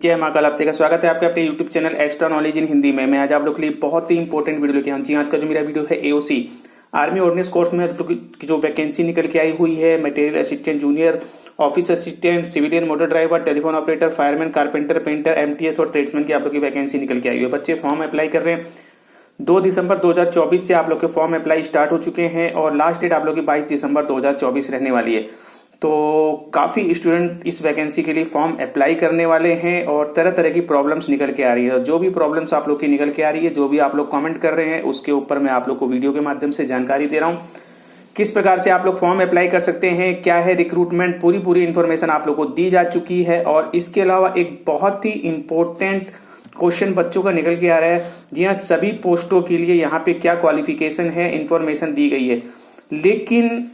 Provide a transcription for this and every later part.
जय माँ काल। आपसे का स्वागत है आपके अपने YouTube channel extra knowledge in Hindi में। मैं आज आप लोग के लिए बहुत ही इंपॉर्टेंट वीडियो लेके आया हूं। जी, आज का जो मेरा वीडियो है एओसी आर्मी ऑर्डिनेंस कोर्स में की जो वैकेंसी निकल के आई हुई है, material assistant, junior office assistant, civilian motor driver, telephone operator, fireman, carpenter, painter, MTS और ट्रेड्समैन की आप लोग की वैकेंसी निकल के आई हुई है। बच्चे फॉर्म अप्लाई कर रहे हैं। 2 दिसंबर 2024 से आप लोग के फॉर्म अप्लाई स्टार्ट हो चुके हैं और लास्ट डेट आप लोग की 22 दिसंबर 2024 रहने वाली है। तो काफी स्टूडेंट इस वैकेंसी के लिए फॉर्म अप्लाई करने वाले हैं और तरह तरह की प्रॉब्लम्स निकल के आ रही है। जो भी प्रॉब्लम्स आप लोग की निकल के आ रही है, जो भी आप लोग कमेंट कर रहे हैं, उसके ऊपर मैं आप लोग को वीडियो के माध्यम से जानकारी दे रहा हूं। किस प्रकार से आप लोग फॉर्म अप्लाई कर सकते हैं, क्या है रिक्रूटमेंट, पूरी इन्फॉर्मेशन आप लोग को दी जा चुकी है। और इसके अलावा एक बहुत ही इंपॉर्टेंट क्वेश्चन बच्चों का निकल के आ रहा है। जी हाँ, सभी पोस्टों के लिए यहाँ पे क्या क्वालिफिकेशन है, इन्फॉर्मेशन दी गई है, लेकिन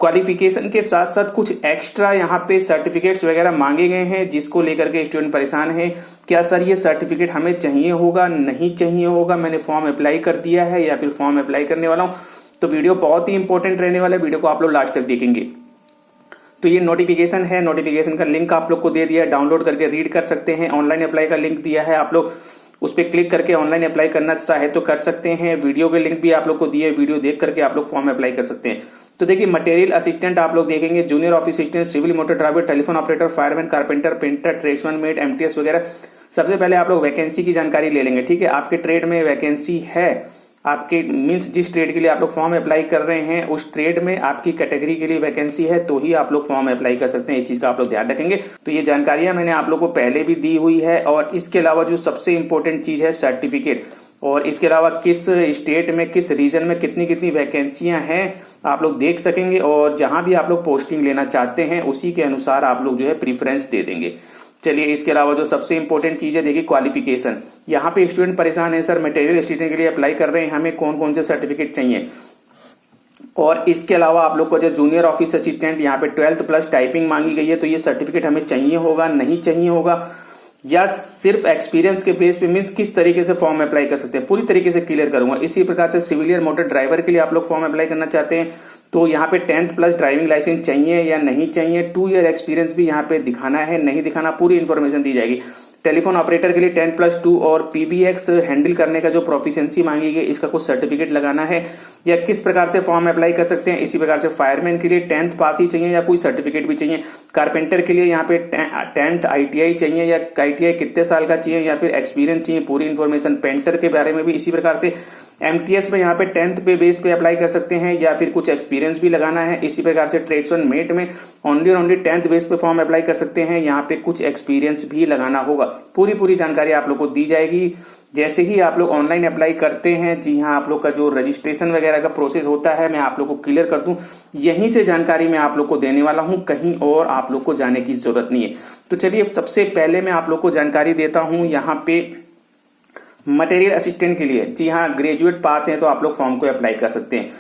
क्वालिफिकेशन के साथ साथ कुछ एक्स्ट्रा यहाँ पे सर्टिफिकेट्स वगैरह मांगे गए हैं, जिसको लेकर के स्टूडेंट परेशान है। क्या सर ये सर्टिफिकेट हमें चाहिए होगा, नहीं चाहिए होगा, मैंने फॉर्म अप्लाई कर दिया है या फिर फॉर्म अप्लाई करने वाला हूं। तो वीडियो बहुत ही इंपॉर्टेंट रहने वाला है, वीडियो को आप लोग लास्ट तक देखेंगे। तो ये नोटिफिकेशन है, नोटिफिकेशन का लिंक आप लोग को दे दिया है, डाउनलोड करके रीड कर सकते हैं। ऑनलाइन अप्लाई का लिंक दिया है, आप लोग उस पर क्लिक करके ऑनलाइन अप्लाई करना चाहे तो कर सकते हैं। वीडियो के लिंक भी आप लोग को दिए, वीडियो देख करके आप लोग फॉर्म अप्लाई कर सकते हैं। तो देखिए, मटेरियल असिस्टेंट आप लोग देखेंगे, junior office assistant, civil motor driver, telephone operator, fireman, carpenter, painter, tradesman, mate, MTS वगैरह। सबसे पहले आप लोग वैकेंसी की जानकारी ले लेंगे। ठीक है, आपके ट्रेड में वैकेंसी है, आपके मीन्स जिस ट्रेड के लिए आप लोग फॉर्म अप्लाई कर रहे हैं उस ट्रेड में आपकी कैटेगरी के लिए वैकेंसी है तो ही आप लोग फॉर्म अप्लाई कर सकते हैं। इस चीज का आप लोग ध्यान रखेंगे। तो ये जानकारियां मैंने आप लोग को पहले भी दी हुई है। और इसके अलावा जो सबसे इंपॉर्टेंट चीज है सर्टिफिकेट, और इसके अलावा किस स्टेट में, किस रीजन में कितनी कितनी वैकेंसियां हैं आप लोग देख सकेंगे। और जहां भी आप लोग पोस्टिंग लेना चाहते हैं उसी के अनुसार आप लोग जो है प्रीफरेंस दे देंगे। चलिए, इसके अलावा जो सबसे इंपॉर्टेंट चीज है, देखिए क्वालिफिकेशन। यहाँ पे स्टूडेंट परेशान है, सर मटेरियल असिस्टेंट के लिए अप्लाई कर रहे हैं, हमें कौन कौन से सर्टिफिकेट चाहिए। और इसके अलावा आप लोग को जो जूनियर ऑफिस असिस्टेंट, यहाँ पे 12th प्लस टाइपिंग मांगी गई है, तो ये सर्टिफिकेट हमें चाहिए होगा, नहीं चाहिए होगा, या सिर्फ एक्सपीरियंस के बेस पे, मीन्स किस तरीके से फॉर्म अप्लाई कर सकते हैं, पूरी तरीके से क्लियर करूंगा। इसी प्रकार से सिविलियन मोटर ड्राइवर के लिए आप लोग फॉर्म अप्लाई करना चाहते हैं तो यहाँ पे 10th प्लस ड्राइविंग लाइसेंस चाहिए या नहीं चाहिए, 2 ईयर एक्सपीरियंस भी यहाँ पे दिखाना है, नहीं दिखाना, पूरी इन्फॉर्मेशन दी जाएगी। टेलीफोन ऑपरेटर के लिए 10+2 और पीबीएक्स हैंडल करने का जो प्रोफिशिएंसी मांगी गई, इसका कुछ सर्टिफिकेट लगाना है, या किस प्रकार से फॉर्म अप्लाई कर सकते हैं। इसी प्रकार से फायरमैन के लिए 10th पास ही चाहिए या कोई सर्टिफिकेट भी चाहिए। कारपेंटर के लिए यहाँ पे 10th आईटीआई चाहिए या आईटीआई कितने साल का चाहिए या फिर एक्सपीरियंस चाहिए, पूरी इन्फॉर्मेशन। पेंटर के बारे में भी इसी प्रकार से। एमटीएस में यहाँ पे 10th पे बेस पे अप्लाई कर सकते हैं या फिर कुछ एक्सपीरियंस भी लगाना है। इसी प्रकार से ट्रेड्समैन मेट में ओनली 10th बेस पे फॉर्म अप्लाई कर सकते हैं, यहाँ पे कुछ एक्सपीरियंस भी लगाना होगा। पूरी जानकारी आप लोग को दी जाएगी जैसे ही आप लोग ऑनलाइन अप्लाई करते हैं। जी हाँ, आप लोग का जो रजिस्ट्रेशन वगैरह का प्रोसेस होता है, मैं आप लोग को क्लियर कर दूं, यहीं से जानकारी मैं आप लोग को देने वाला हूं, कहीं और आप लोग को जाने की जरूरत नहीं है। तो चलिए, सबसे पहले मैं आप लोग को जानकारी देता हूं यहाँ पे मटेरियल असिस्टेंट के लिए। जी हाँ, ग्रेजुएट पाते हैं तो आप लोग फॉर्म को अप्लाई कर सकते हैं।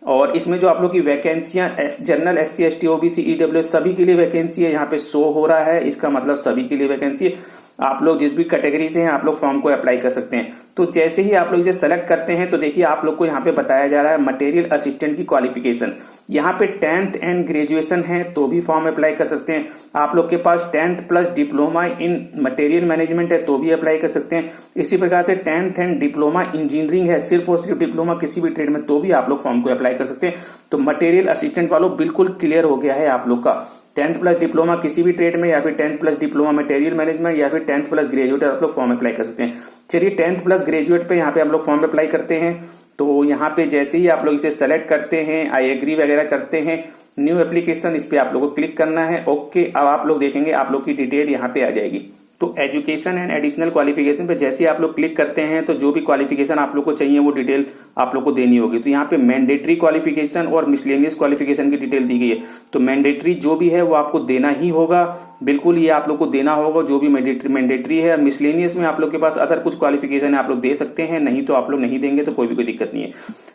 और इसमें जो आप लोग की वैकेंसियां general, SC, ST, OBC, EWS सभी के लिए वैकेंसी है, यहाँ पे शो हो रहा है। इसका मतलब सभी के लिए वैकेंसी है। आप लोग जिस भी कैटेगरी से हैं आप लोग फॉर्म को अप्लाई कर सकते हैं। तो जैसे ही आप लोग इसे सेलेक्ट करते हैं तो देखिए, आप लोग को यहाँ पे बताया जा रहा है मटेरियल असिस्टेंट की क्वालिफिकेशन। यहाँ पे 10th एंड ग्रेजुएशन है तो भी फॉर्म अप्लाई कर सकते हैं। आप लोग के पास 10th plus diploma in material management है तो भी अप्लाई कर सकते हैं। इसी प्रकार से 10th एंड डिप्लोमा इंजीनियरिंग है, सिर्फ और सिर्फ डिप्लोमा किसी भी ट्रेड में, तो भी आप लोग फॉर्म को अप्लाई कर सकते हैं। तो मटेरियल असिस्टेंट वालों बिल्कुल क्लियर हो गया है आप लोग का। 10th प्लस डिप्लोमा किसी भी ट्रेड में या फिर 10th plus diploma material management या फिर 10th प्लस ग्रेजुएट आप लोग फॉर्म अप्लाई कर सकते हैं। चलिए, 10th प्लस ग्रेजुएट पे यहाँ पे हम लोग फॉर्म अप्लाई करते हैं। तो यहाँ पे जैसे ही आप लोग इसे सेलेक्ट करते हैं, आई एग्री वगैरह करते हैं, न्यू एप्लीकेशन, इस पे आप लोग को क्लिक करना है। ओके, अब आप लोग देखेंगे आप लोग की डिटेल यहाँ पे आ जाएगी। तो एजुकेशन एंड एडिशनल क्वालिफिकेशन पे जैसे ही आप लोग क्लिक करते हैं तो जो भी क्वालिफिकेशन आप लोग को चाहिए वो डिटेल आप लोग को देनी होगी। तो यहाँ पे मैंडेटरी क्वालिफिकेशन और मिसलेनियस क्वालिफिकेशन की डिटेल दी गई है। तो मैंडेटरी जो भी है वो आपको देना ही होगा, बिल्कुल ये आप लोग को देना होगा जो भी मैंडेटरी है। मिसलेनियस में आप लोग के पास अदर कुछ क्वालिफिकेशन है आप लोग दे सकते हैं, नहीं तो आप लोग नहीं देंगे तो कोई दिक्कत नहीं है।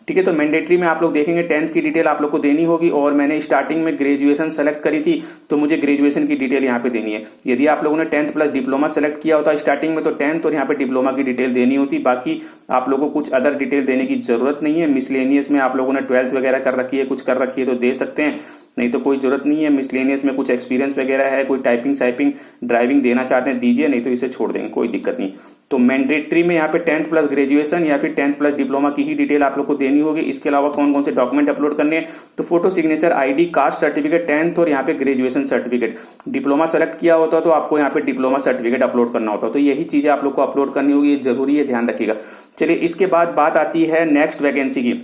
ठीक है, तो मैंडेटरी में आप लोग देखेंगे 10th की डिटेल आप लोग को देनी होगी। और मैंने स्टार्टिंग में ग्रेजुएशन सेलेक्ट करी थी तो मुझे ग्रेजुएशन की डिटेल यहाँ पे देनी है। यदि आप लोगों ने 10th प्लस डिप्लोमा सेलेक्ट किया होता स्टार्टिंग में तो 10th और यहाँ पे डिप्लोमा की डिटेल देनी होती, बाकी आप लोगों को कुछ अदर डिटेल देने की जरूरत नहीं है। मिसलेनियस में आप लोगों ने 12th वगैरह कर रखी है, कुछ कर रखी है तो दे सकते हैं। नहीं तो कोई जरूरत नहीं है। मिसलेनियस में कुछ एक्सपीरियंस वगैरह है, कोई टाइपिंग साइपिंग ड्राइविंग देना चाहते हैं दीजिए, नहीं तो इसे छोड़ देंगे, कोई दिक्कत नहीं। तो मैंडेटरी में यहाँ पे 10th प्लस ग्रेजुएशन या फिर 10th प्लस डिप्लोमा की ही डिटेल आप लोग को देनी होगी। इसके अलावा कौन कौन से डॉक्यूमेंट अपलोड करने हैं, तो photo signature, ID, caste certificate, 10th और यहाँ पे ग्रेजुएशन सर्टिफिकेट। डिप्लोमा सेलेक्ट किया होता तो आपको यहाँ पे डिप्लोमा सर्टिफिकेट अपलोड करना होता, तो यही चीजें आप लोग को अपलोड करनी होगी, ये जरूरी है, ध्यान रखिएगा। चलिए इसके बाद बात आती है नेक्स्ट वैकेंसी की।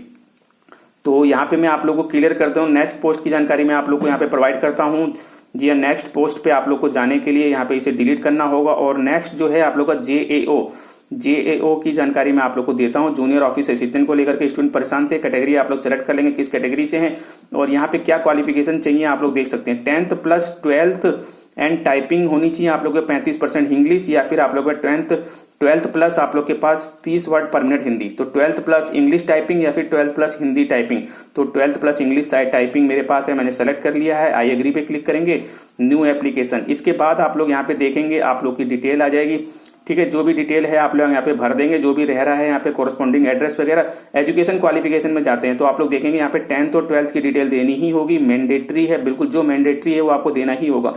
तो यहाँ पे मैं आप लोग को क्लियर करता हूँ, नेक्स्ट पोस्ट की जानकारी मैं आप लोग को यहाँ पे प्रोवाइड करता हूँ। जी हाँ, नेक्स्ट पोस्ट पे आप लोग को जाने के लिए यहाँ पे इसे डिलीट करना होगा, और नेक्स्ट जो है आप लोग का जेएओ की जानकारी मैं आप लोग को देता हूँ। जूनियर ऑफिस असिस्टेंट को लेकर के स्टूडेंट परेशान थे, कैटेगरी आप लोग सेलेक्ट कर लेंगे किस कैटेगरी से हैं, और यहाँ पे क्या क्वालिफिकेशन चाहिए आप लोग देख सकते हैं। 10th plus 12th and typing होनी चाहिए आप लोग के 35% इंग्लिश, या फिर आप लोग का 12th प्लस आप लोग के पास 30 वर्ड पर मिनट हिंदी। तो 12th प्लस इंग्लिश टाइपिंग या फिर 12th प्लस हिंदी टाइपिंग। तो 12th प्लस इंग्लिश टाइपिंग मेरे पास है, मैंने सेलेक्ट कर लिया है। आई एग्री पे क्लिक करेंगे, न्यू एप्लीकेशन। इसके बाद आप लोग यहाँ पे देखेंगे, आप लोग की डिटेल आ जाएगी, ठीक है। जो भी डिटेल है आप लोग यहाँ पे भर देंगे, जो भी रह रहा है यहाँ पे कोरस्पॉन्डिंग एड्रेस वगैरह। एजुकेशन क्वालिफिकेशन में जाते हैं तो आप लोग देखेंगे यहाँ पे 10th और 12th की डिटेल देनी ही होगी, मैंडेटरी है, बिल्कुल जो मैंडेटरी है वो आपको देना ही होगा।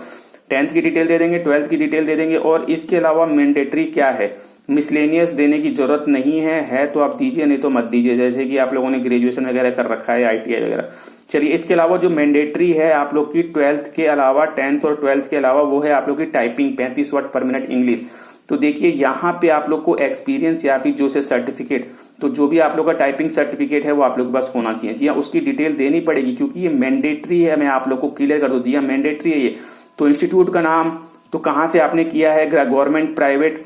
10th की डिटेल दे देंगे, 12th की डिटेल दे देंगे, और इसके अलावा मैंडेटरी क्या है, मिसलेनियस देने की जरूरत नहीं है तो आप दीजिए, नहीं तो मत दीजिए, जैसे कि आप लोगों ने ग्रेजुएशन वगैरह कर रखा है, आईटीआई वगैरह। चलिए इसके अलावा जो मैंडेटरी है आप लोग की 12th के अलावा, 10th और 12th के अलावा, वो है आप लोग की टाइपिंग 35 वर्ड पर मिनट इंग्लिश। तो देखिए यहाँ पे आप लोग को एक्सपीरियंस या फिर जो से सर्टिफिकेट, तो जो भी आप लोग का टाइपिंग सर्टिफिकेट है वो आप लोग के पास होना चाहिए। जी हाँ, उसकी डिटेल देनी पड़ेगी क्योंकि ये मैंडेटरी है। मैं आप लोग को क्लियर कर दूं, जी हाँ मैंडेटरी है ये। तो इंस्टीट्यूट का नाम, तो कहाँ से आपने किया है, गवर्नमेंट, प्राइवेट,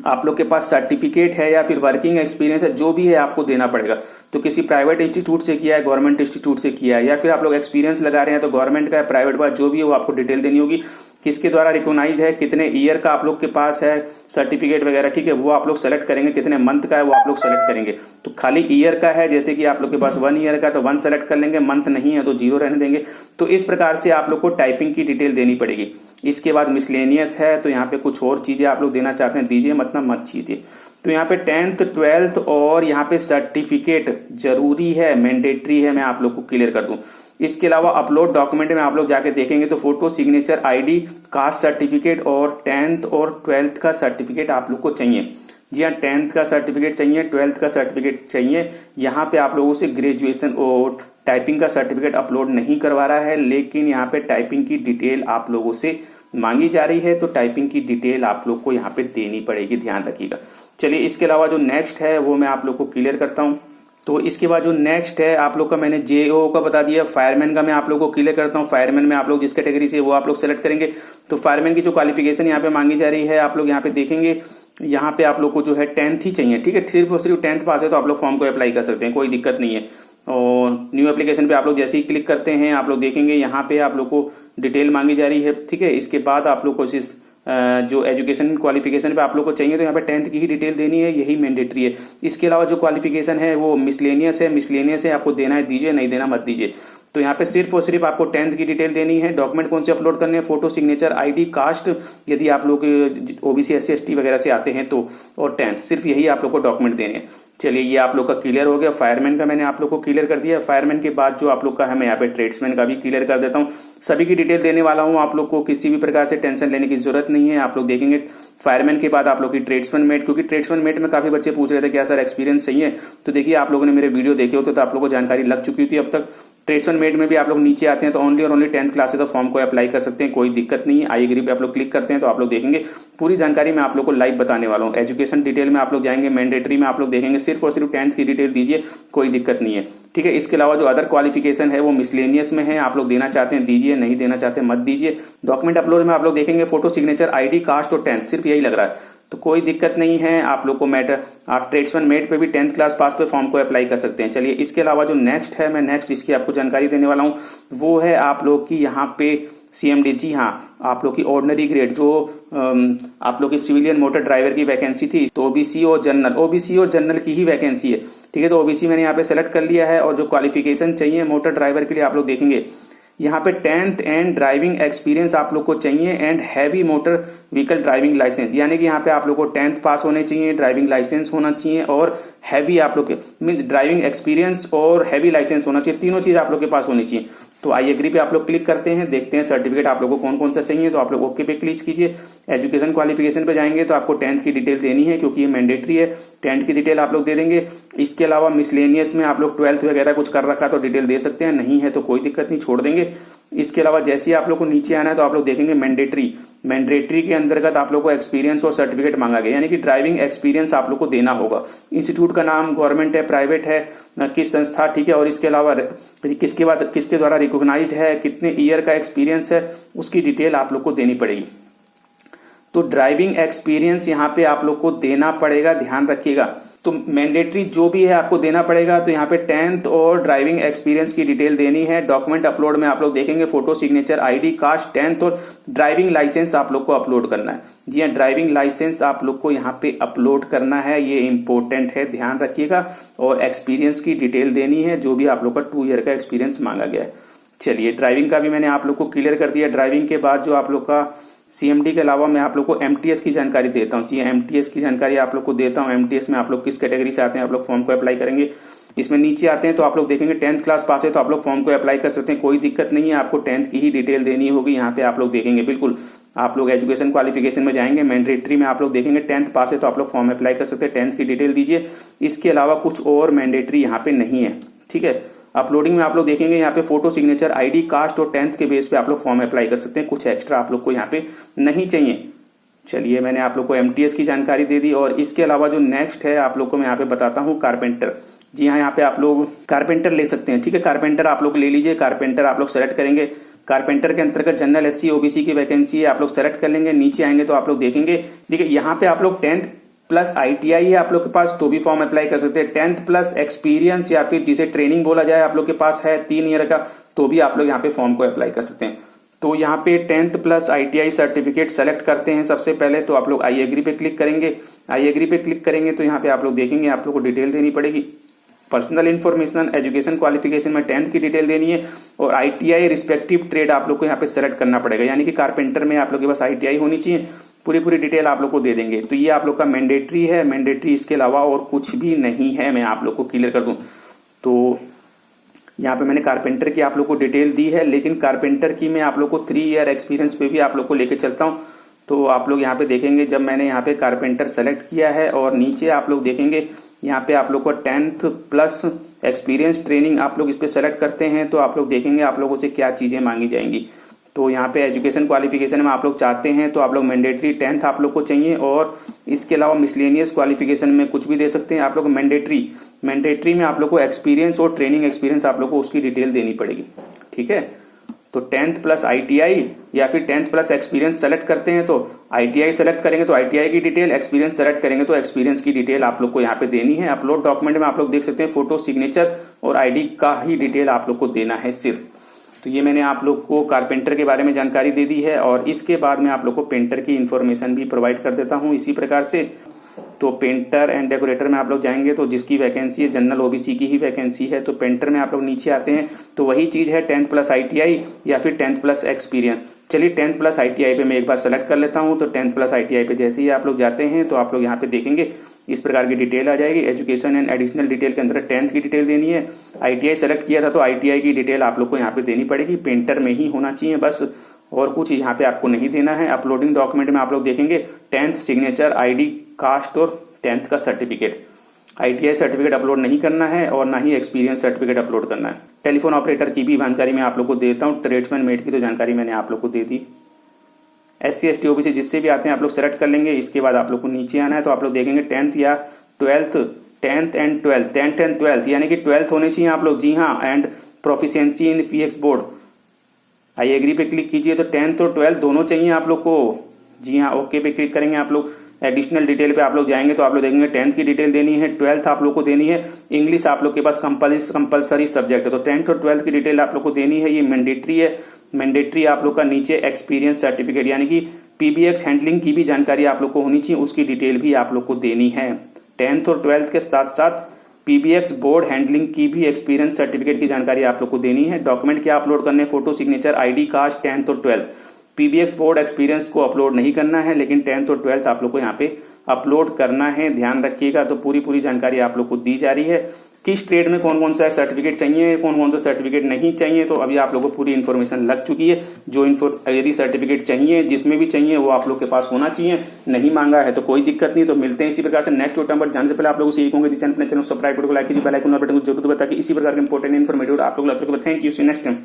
आप लोग के पास सर्टिफिकेट है या फिर वर्किंग एक्सपीरियंस है, जो भी है आपको देना पड़ेगा। तो किसी प्राइवेट इंस्टीट्यूट से किया है, गवर्नमेंट इंस्टीट्यूट से किया है, या फिर आप लोग एक्सपीरियंस लगा रहे हैं तो गवर्नमेंट का है, प्राइवेट का, जो भी है वो आपको डिटेल देनी होगी। किसके द्वारा रिकॉग्नाइज्ड है, कितने ईयर का आप लोग के पास है सर्टिफिकेट वगैरह, ठीक है, वो आप लोग सेलेक्ट करेंगे। कितने मंथ का है वो आप लोग सेलेक्ट करेंगे। तो खाली ईयर का है, जैसे कि आप लोग के पास 1 ईयर का, तो 1 सेलेक्ट कर लेंगे, मंथ नहीं है तो 0 रहने देंगे। तो इस प्रकार से आप लोग को टाइपिंग की डिटेल देनी पड़ेगी। इसके बाद मिसलेनियस है, तो यहाँ पे कुछ और चीजें आप लोग देना चाहते हैं दीजिए, मतलब मत कीजिए। तो यहाँ पे 10th 12th और यहाँ पे सर्टिफिकेट जरूरी है, मैंडेटरी है, मैं आप लोग को क्लियर कर दूं। इसके अलावा अपलोड डॉक्यूमेंट में आप लोग जाके देखेंगे तो photo, signature, ID, caste certificate और 10th और 12th का सर्टिफिकेट आप लोग को चाहिए। जी हाँ, 10th का सर्टिफिकेट चाहिए, 12th का सर्टिफिकेट चाहिए। यहाँ पे आप लोगों से ग्रेजुएशन और टाइपिंग का सर्टिफिकेट अपलोड नहीं करवा रहा है, लेकिन यहाँ पे टाइपिंग की डिटेल आप लोगों से मांगी जा रही है, तो टाइपिंग की डिटेल आप लोग को यहाँ पे देनी पड़ेगी, ध्यान रखिएगा। चलिए इसके अलावा जो नेक्स्ट है वो मैं आप लोग को क्लियर करता हूँ। तो इसके बाद जो नेक्स्ट है आप लोग का, मैंने जेओ का बता दिया, फायरमैन का मैं आप लोग को क्लियर करता हूँ। फायरमैन में आप लोग जिस कैटेगरी से वो आप लोग सेलेक्ट करेंगे। तो फायरमैन की जो क्वालिफिकेशन यहाँ पे मांगी जा रही है, आप लोग यहाँ पे देखेंगे, यहाँ पे आप लोग को जो है 10th ही चाहिए, ठीक है। सिर्फ और सिर्फ 10th पास है तो आप लोग फॉर्म को अप्लाई कर सकते हैं, कोई दिक्कत नहीं है। और न्यू एप्लीकेशन पे आप लोग जैसे ही क्लिक करते हैं आप लोग देखेंगे यहाँ पे आप लोग को डिटेल मांगी जा रही है, ठीक है। इसके बाद आप लोग को इस जो एजुकेशन क्वालिफिकेशन पे आप लोग को चाहिए, तो यहाँ पे 10th की ही डिटेल देनी है, यही मैंडेटरी है। इसके अलावा जो क्वालिफिकेशन है वो मिसलेनियस है, आपको देना है दीजिए, नहीं देना मत दीजिए। तो यहाँ पे सिर्फ और सिर्फ आपको 10th की डिटेल देनी है। डॉक्यूमेंट कौन से अपलोड करने हैं, फोटो, सिग्नेचर, आईडी, कास्ट, यदि आप लोग ओबीसी SC ST वगैरह से आते हैं तो, और 10th, सिर्फ यही आप लोग को डॉक्यूमेंट देने हैं। चलिए ये आप लोग का क्लियर हो गया। फायरमैन का मैंने आप लोग को क्लियर कर दिया। फायरमैन के बाद जो आप लोग का है, मैं यहाँ पे ट्रेड्समैन का भी क्लियर कर देता हूँ। सभी की डिटेल देने वाला हूँ, आप लोग को किसी भी प्रकार से टेंशन लेने की जरूरत नहीं है। आप लोग देखेंगे फायरमैन के बाद आप लोग की ट्रेड्समैन मेट, क्योंकि ट्रेड्समैन मेट में काफी बच्चे पूछ रहे थे क्या सर एक्सपीरियंस चाहिए, तो देखिए आप लोगों ने मेरे वीडियो देखे होते तो आप लोगों को जानकारी लग चुकी थी अब तक। ट्रेड्समैन मेट में भी आप लोग नीचे आते हैं तो ओनली और ओनली 10th क्लास से तो फॉर्म को अप्लाई कर सकते हैं, कोई दिक्कत नहीं है। आई एग्री पे आप लोग क्लिक करते हैं तो आप लोग देखेंगे पूरी जानकारी मैं आप लोग को लाइव बताने वाला हूँ। एजुकेशन डिटेल में आप लोग जाएंगे, मैंडेटरी में आप लोग देखेंगे, सिर्फ और सिर्फ 10th की डिटेल दीजिए, कोई दिक्कत नहीं है, ठीक है। इसके अलावा जो अदर क्वालिफिकेशन है वो मिसलेनियस में है, आप लोग देना चाहते हैं दीजिए, नहीं देना चाहते मत दीजिए। डॉक्यूमेंट अपलोड में आप लोग देखेंगे फोटो, सिग्नेचर, आईडी, कास्ट और 10th, सिर्फ यही लग रहा है, तो कोई दिक्कत नहीं है। आप लोग को मैटर, आप ट्रेड्समैन मेट पे भी 10th क्लास पास पे फॉर्म को अप्लाई कर सकते हैं। चलिए इसके अलावा जो नेक्स्ट है, मैं नेक्स्ट इसकी आपको जानकारी देने वाला हूँ, वो है आप लोग की यहाँ पे CMD। जी हाँ, आप लोग की ऑर्डिनरी ग्रेड जो आप लोग की सिविलियन मोटर ड्राइवर की वैकेंसी थी, तो ओबीसी और जनरल की ही वैकेंसी है, ठीक है। तो ओबीसी मैंने यहाँ पे सेलेक्ट कर लिया है। और जो क्वालिफिकेशन चाहिए मोटर ड्राइवर के लिए आप लोग देखेंगे यहाँ पे 10th एंड ड्राइविंग एक्सपीरियंस आप लोग को चाहिए, and heavy motor vehicle driving licence, यानी कि यहाँ पे आप लोग को 10th पास होने चाहिए, ड्राइविंग लाइसेंस होना चाहिए, और हैवी आप लोग के मीन्स ड्राइविंग एक्सपीरियंस और हैवी लाइसेंस होना चाहिए, तीनों चीज आप लोग के पास होनी चाहिए। तो आई एग्री पे आप लोग क्लिक करते हैं, देखते हैं सर्टिफिकेट आप लोगों को कौन कौन सा चाहिए, तो आप लोग ओके पे क्लिक कीजिए। एजुकेशन क्वालिफिकेशन पे जाएंगे तो आपको 10th की डिटेल देनी है क्योंकि ये मैंडेटरी है, 10th की डिटेल आप लोग दे देंगे। इसके अलावा मिसलेनियस में आप लोग 12th वगैरह कुछ कर रखा तो डिटेल दे सकते हैं, नहीं है तो कोई दिक्कत नहीं, छोड़ देंगे। इसके अलावा जैसे ही आप लोग को नीचे आना है तो आप लोग देखेंगे मैंडेटरी के अंतर्गत आप लोग को एक्सपीरियंस और सर्टिफिकेट मांगा गया, यानी कि ड्राइविंग एक्सपीरियंस आप लोग को देना होगा। इंस्टीट्यूट का नाम गवर्नमेंट है, प्राइवेट है, किस संस्था, ठीक है, और इसके अलावा किसके द्वारा रिकॉग्नाइज्ड है, कितने ईयर का एक्सपीरियंस है, उसकी डिटेल आप लोग को देनी पड़ेगी। तो ड्राइविंग एक्सपीरियंस यहाँ पे आप लोग को देना पड़ेगा, ध्यान रखिएगा। तो मैंडेटरी जो भी है आपको देना पड़ेगा। तो यहाँ पे 10th और ड्राइविंग एक्सपीरियंस की डिटेल देनी है। डॉक्यूमेंट अपलोड में आप लोग देखेंगे photo, signature, ID, cast, 10th और ड्राइविंग लाइसेंस आप लोग को अपलोड करना है। जी हाँ, ड्राइविंग लाइसेंस आप लोग को यहाँ पे अपलोड करना है, ये इंपॉर्टेंट है, ध्यान रखिएगा। और एक्सपीरियंस की डिटेल देनी है, जो भी आप लोग का 2 ईयर का एक्सपीरियंस मांगा गया है। चलिए, ड्राइविंग का भी मैंने आप लोग को क्लियर कर दिया। ड्राइविंग के बाद जो आप लोग का सीएमडी के अलावा मैं आप लोग को एमटीएस की जानकारी देता हूँ। जी एमटीएस की जानकारी आप लोग को देता हूँ। एमटीएस में आप लोग किस कैटेगरी से आते हैं, आप लोग फॉर्म को अप्लाई करेंगे। इसमें नीचे आते हैं तो आप लोग देखेंगे 10th क्लास पास है तो आप लोग फॉर्म को अप्लाई कर सकते हैं, कोई दिक्कत नहीं है। आपको 10th की ही डिटेल देनी होगी। यहाँ पे आप लोग देखेंगे, बिल्कुल आप लोग एजुकेशन क्वालिफिकेशन में जाएंगे, मैंडेटरी में आप लोग देखेंगे 10th पास है तो आप लोग फॉर्म अप्लाई कर सकते हैं, 10th की डिटेल दीजिए। इसके अलावा कुछ और मैंडेटरी यहाँ पे नहीं है, ठीक है। अपलोडिंग में आप लोग देखेंगे यहाँ पे फोटो, सिग्नेचर, आईडी, कास्ट और 10th के बेस पे आप लोग फॉर्म अप्लाई कर सकते हैं, कुछ एक्स्ट्रा आप लोग को यहाँ पे नहीं चाहिए। चलिए, मैंने आप लोग को एमटीएस की जानकारी दे दी। और इसके अलावा जो नेक्स्ट है आप लोग को मैं यहाँ पे बताता हूँ, कारपेंटर। जी हाँ, यहाँ पे आप लोग कारपेंटर ले सकते हैं, ठीक है। कारपेंटर आप लोग ले लीजिए। कारपेंटर आप लोग सेलेक्ट करेंगे। कारपेंटर के अंतर्गत जनरल, एससी, ओबीसी की वैकेंसी है, आप लोग सेलेक्ट कर लेंगे। नीचे आएंगे तो आप लोग देखेंगे, ठीक है, यहाँ पे आप लोग 10th प्लस आईटीआई है आप लोग के पास तो भी फॉर्म अप्लाई कर सकते हैं। 10th प्लस एक्सपीरियंस या फिर जिसे ट्रेनिंग बोला जाए आप लोग के पास है 3 ईयर का, तो भी आप लोग यहाँ पे फॉर्म को अप्लाई कर सकते हैं। तो यहाँ पे 10th plus ITI certificate select करते हैं सबसे पहले। तो आप लोग आई एग्री पे क्लिक करेंगे। आई एग्री पे क्लिक करेंगे तो यहाँ पे आप लोग देखेंगे आप लोग को डिटेल देनी पड़ेगी। पर्सनल इन्फॉर्मेशन, एजुकेशन क्वालिफिकेशन में 10th की डिटेल देनी है और आईटीआई रिस्पेक्टिव ट्रेड आप लोग को यहाँ पे सेलेक्ट करना पड़ेगा, यानी कि कारपेंटर में आप लोग के पास आईटीआई होनी चाहिए। पूरी डिटेल आप लोग को दे देंगे। तो ये आप लोग का मैंडेटरी है। मैंडेटरी इसके अलावा और कुछ भी नहीं है, मैं आप लोग को क्लियर कर दूं। तो यहाँ पे मैंने कारपेंटर की आप लोग को डिटेल दी है, लेकिन कारपेंटर की मैं आप लोग को 3 ईयर एक्सपीरियंस पे भी आप लोग को लेके चलता हूँ। तो आप लोग यहाँ पे देखेंगे, जब मैंने यहाँ पे कारपेंटर सेलेक्ट किया है और नीचे आप लोग देखेंगे यहाँ पे आप लोग को 10th प्लस एक्सपीरियंस ट्रेनिंग आप लोग इस पे सेलेक्ट करते हैं तो आप लोग देखेंगे आप लोगों से क्या चीजें मांगी जाएंगी। तो यहाँ पे एजुकेशन क्वालिफिकेशन में आप लोग चाहते हैं तो आप लोग मैंडेटरी 10th आप लोग को चाहिए और इसके अलावा मिसलेनियस क्वालिफिकेशन में कुछ भी दे सकते हैं। आप लोग मैंडेटरी में आप लोग को एक्सपीरियंस और ट्रेनिंग एक्सपीरियंस आप लोग को उसकी डिटेल देनी पड़ेगी, ठीक है। तो 10th प्लस आईटीआई या फिर 10th प्लस एक्सपीरियंस सेलेक्ट करते हैं तो आईटीआई सेलेक्ट करेंगे तो आईटीआई की डिटेल, एक्सपीरियंस सेलेक्ट करेंगे तो एक्सपीरियंस की डिटेल आप लोग को यहाँ पे देनी है। अपलोड डॉक्यूमेंट में आप लोग देख सकते हैं फोटो, सिग्नेचर और आईडी का ही डिटेल आप लोग को देना है सिर्फ। तो ये मैंने आप लोग को कारपेंटर के बारे में जानकारी दे दी है और इसके बाद मैं आप लोग को पेंटर की इन्फॉर्मेशन भी प्रोवाइड कर देता हूँ इसी प्रकार से। तो पेंटर एंड डेकोरेटर में आप लोग जाएंगे तो जिसकी वैकेंसी है जनरल ओबीसी की ही वैकेंसी है। तो पेंटर में आप लोग नीचे आते हैं तो वही चीज है 10th प्लस आईटीआई या फिर 10th प्लस एक्सपीरियंस। चलिए 10th प्लस आईटीआई पे मैं एक बार सेलेक्ट कर लेता हूं। तो 10th प्लस आईटीआई पे जैसे ही आप लोग जाते हैं तो आप लोग यहाँ पे देखेंगे इस प्रकार की डिटेल आ जाएगी। एजुकेशन एंड एडिशनल डिटेल के अंदर 10th की डिटेल देनी है। आईटीआई सेलेक्ट किया था तो आईटीआई की डिटेल आप लोग को यहाँ पे देनी पड़ेगी। पेंटर में ही होना चाहिए बस, और कुछ यहाँ पे आपको नहीं देना है। अपलोडिंग डॉक्यूमेंट में आप लोग देखेंगे 10th, सिग्नेचर, आईडी, कास्ट और 10th का सर्टिफिकेट। आईटीआई सर्टिफिकेट अपलोड नहीं करना है और ना ही एक्सपीरियंस सर्टिफिकेट अपलोड करना है। टेलीफोन ऑपरेटर की भी जानकारी मैं आप लोग को देता हूँ। ट्रेड्समैन मेट की तो जानकारी मैंने आप लोग को दे दी। SC, ST, OBC जिससे भी आते हैं आप लोग सेलेक्ट कर लेंगे। इसके बाद आप लोग को नीचे आना है तो आप लोग देखेंगे 10th या 12th, 10th and 12th, 10th and 12th यानी कि 12th होने चाहिए आप लोग। जी हाँ, and proficiency in PX board. I agree पे क्लिक कीजिए तो 10th और 12th दोनों चाहिए आप लोग को। जी हाँ, ओके पे क्लिक करेंगे आप लोग। एडिशनल डिटेल पे आप लोग जाएंगे तो आप लोग देखेंगे 10th की डिटेल देनी है, 12th आप लोग को देनी है। इंग्लिश आप लोग के पास कंपलसरी सब्जेक्ट है तो 10th और 12th की डिटेल आप लोग को देनी है। ये मैंडेटरी है। मैंडेटरी आप लोग का नीचे एक्सपीरियंस सर्टिफिकेट यानी कि PBX हैंडलिंग की भी जानकारी आप लोग को होनी चाहिए, उसकी डिटेल भी आप लोग को देनी है। 10th और 12th के साथ साथ PBX बोर्ड हैंडलिंग की भी एक्सपीरियंस सर्टिफिकेट की जानकारी आप लोग को देनी है। डॉक्यूमेंट क्या अपलोड करने, photo, signature, ID, cast, 10th और 12th। PBX बोर्ड एक्सपीरियंस को अपलोड नहीं करना है, लेकिन 10th और 12th आप लोग को यहाँ पे अपलोड करना है, ध्यान रखिएगा। तो पूरी जानकारी आप लोग को दी जा रही है। किस ट्रेड में कौन कौन सा सर्टिफिकेट चाहिए, कौन कौन सा सर्टिफिकेट नहीं चाहिए। तो अभी आप लोगों को पूरी इन्फॉर्मेशन लग चुकी है। जो यदि सर्टिफिकेट चाहिए, जिसमें भी चाहिए, वो आप लोग के पास होना चाहिए। नहीं मांगा है तो कोई दिक्कत नहीं। तो मिलते हैं इसी प्रकार से नेक्स्ट वीडियो पर। जाने से पहले आप लोगों से यही कहूंगा, चैनल सब्सक्राइब को लाइक कीजिए, बेल आइकन और बटन को जरूर दबाइए ताकि इसी प्रकार के इंपॉर्टेंट इन्फॉर्मेटिव आप लोग। Thank you, see next time.